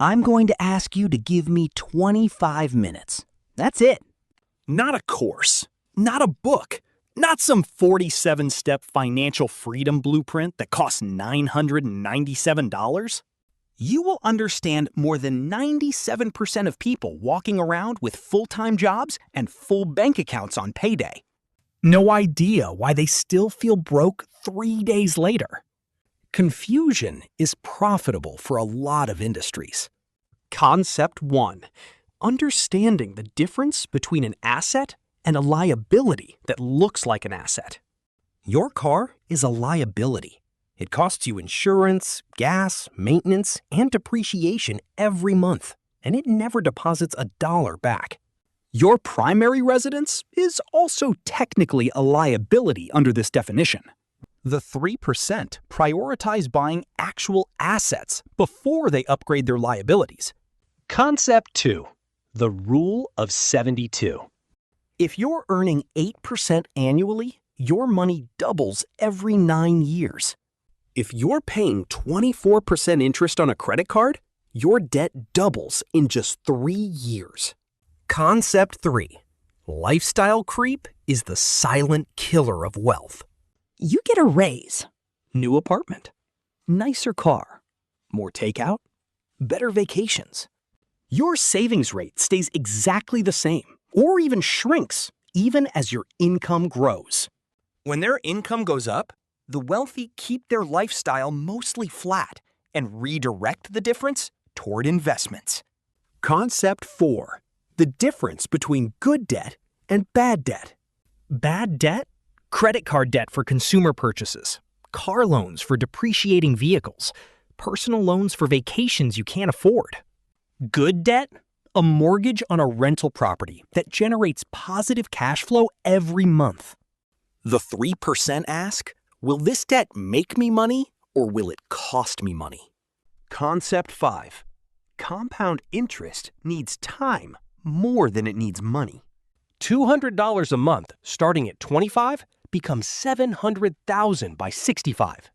I'm going to ask you to give me 25 minutes. That's it. Not a course, not a book, not some 47-step financial freedom blueprint that costs $997. You will understand more than 97% of people walking around with full-time jobs and full bank accounts on payday. No idea why they still feel broke 3 days later. Confusion is profitable for a lot of industries. Concept 1. Understanding the difference between an asset and a liability that looks like an asset. Your car is a liability. It costs you insurance, gas, maintenance, and depreciation every month, and it never deposits a dollar back. Your primary residence is also technically a liability under this definition. The 3% prioritize buying actual assets before they upgrade their liabilities. Concept 2. The Rule of 72. If you're earning 8% annually, your money doubles every 9 years. If you're paying 24% interest on a credit card, your debt doubles in just 3 years. Concept 3. Lifestyle creep is the silent killer of wealth. You get a raise. New apartment, nicer car, more takeout, better vacations. Your savings rate stays exactly the same, or even shrinks, even as your income grows. When their income goes up, the wealthy keep their lifestyle mostly flat and redirect the difference toward investments. Concept 4. The difference between good debt and bad debt. Bad debt? Credit card debt for consumer purchases, car loans for depreciating vehicles, personal loans for vacations you can't afford. Good debt? A mortgage on a rental property that generates positive cash flow every month. The 3% ask, will this debt make me money or will it cost me money? Concept 5. Compound interest needs time more than it needs money. $200 a month starting at 25 becomes $700,000 by 65.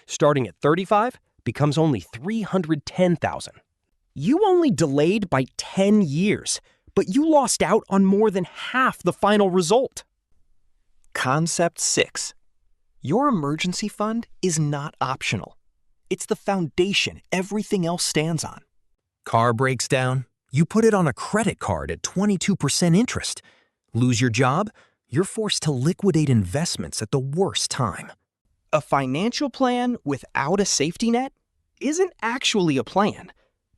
Starting at 35 becomes only $310,000. You only delayed by 10 years, but you lost out on more than half the final result. Concept 6. Your emergency fund is not optional. It's the foundation everything else stands on. Car breaks down, you put it on a credit card at 22% interest. Lose your job, you're forced to liquidate investments at the worst time. A financial plan without a safety net isn't actually a plan.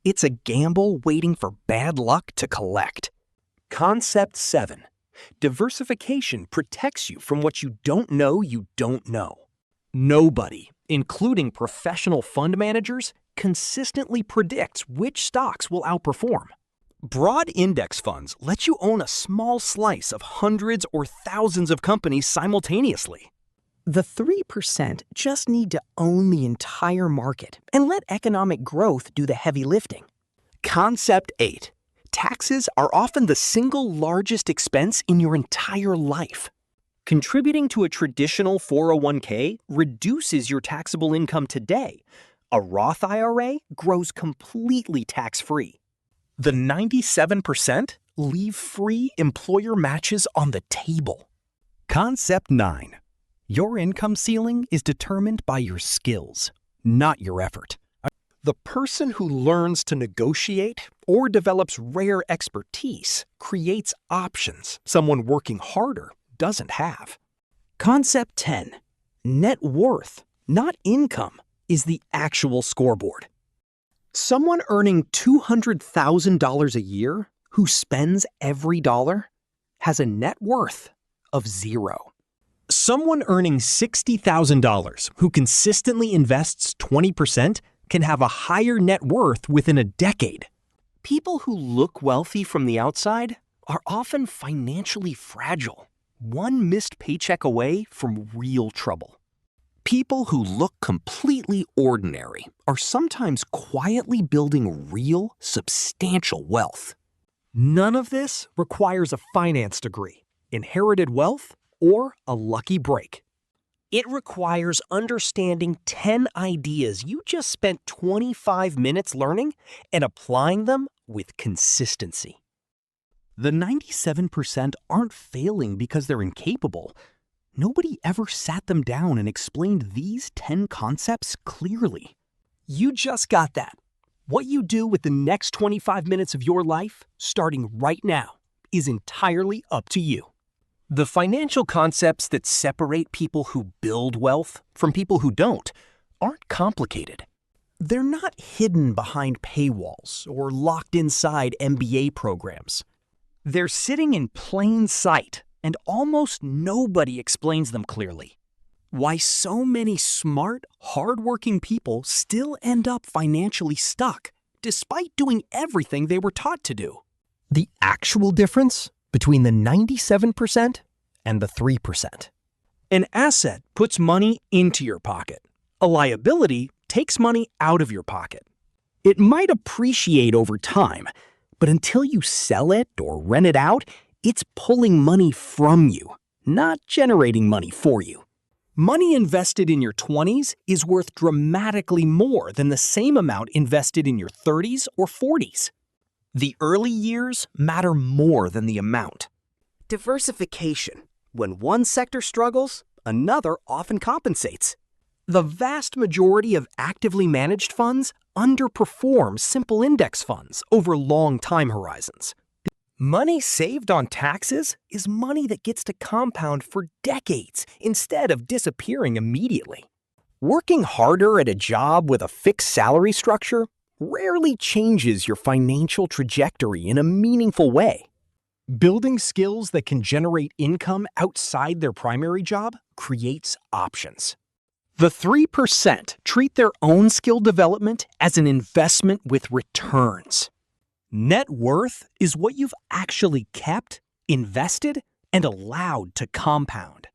It's a gamble waiting for bad luck to collect. Concept 7. Diversification protects you from what you don't know you don't know. Nobody, including professional fund managers, consistently predicts which stocks will outperform. Broad index funds let you own a small slice of hundreds or thousands of companies simultaneously. The 3% just need to own the entire market and let economic growth do the heavy lifting. Concept 8. Taxes are often the single largest expense in your entire life. Contributing to a traditional 401k reduces your taxable income today. A Roth IRA grows completely tax-free. The 97% leave free employer matches on the table. Concept 9. Your income ceiling is determined by your skills, not your effort. The person who learns to negotiate or develops rare expertise creates options someone working harder doesn't have. Concept 10. Net worth, not income, is the actual scoreboard. Someone earning $200,000 a year who spends every dollar has a net worth of 0. Someone earning $60,000 who consistently invests 20% can have a higher net worth within a decade. People who look wealthy from the outside are often financially fragile, one missed paycheck away from real trouble. People who look completely ordinary are sometimes quietly building real, substantial wealth. None of this requires a finance degree, inherited wealth, or a lucky break. It requires understanding 10 ideas you just spent 25 minutes learning and applying them with consistency. The 97% aren't failing because they're incapable. Nobody ever sat them down and explained these 10 concepts clearly. You just got that. What you do with the next 25 minutes of your life, starting right now, is entirely up to you. The financial concepts that separate people who build wealth from people who don't aren't complicated. They're not hidden behind paywalls or locked inside MBA programs. They're sitting in plain sight, and almost nobody explains them clearly. Why so many smart, hardworking people still end up financially stuck, despite doing everything they were taught to do. The actual difference between the 97% and the 3%. An asset puts money into your pocket. A liability takes money out of your pocket. It might appreciate over time, but until you sell it or rent it out, it's pulling money from you, not generating money for you. Money invested in your 20s is worth dramatically more than the same amount invested in your 30s or 40s. The early years matter more than the amount. Diversification. When one sector struggles, another often compensates. The vast majority of actively managed funds underperform simple index funds over long time horizons. Money saved on taxes is money that gets to compound for decades instead of disappearing immediately. Working harder at a job with a fixed salary structure rarely changes your financial trajectory in a meaningful way. Building skills that can generate income outside their primary job creates options. The 3% treat their own skill development as an investment with returns. Net worth is what you've actually kept, invested, and allowed to compound.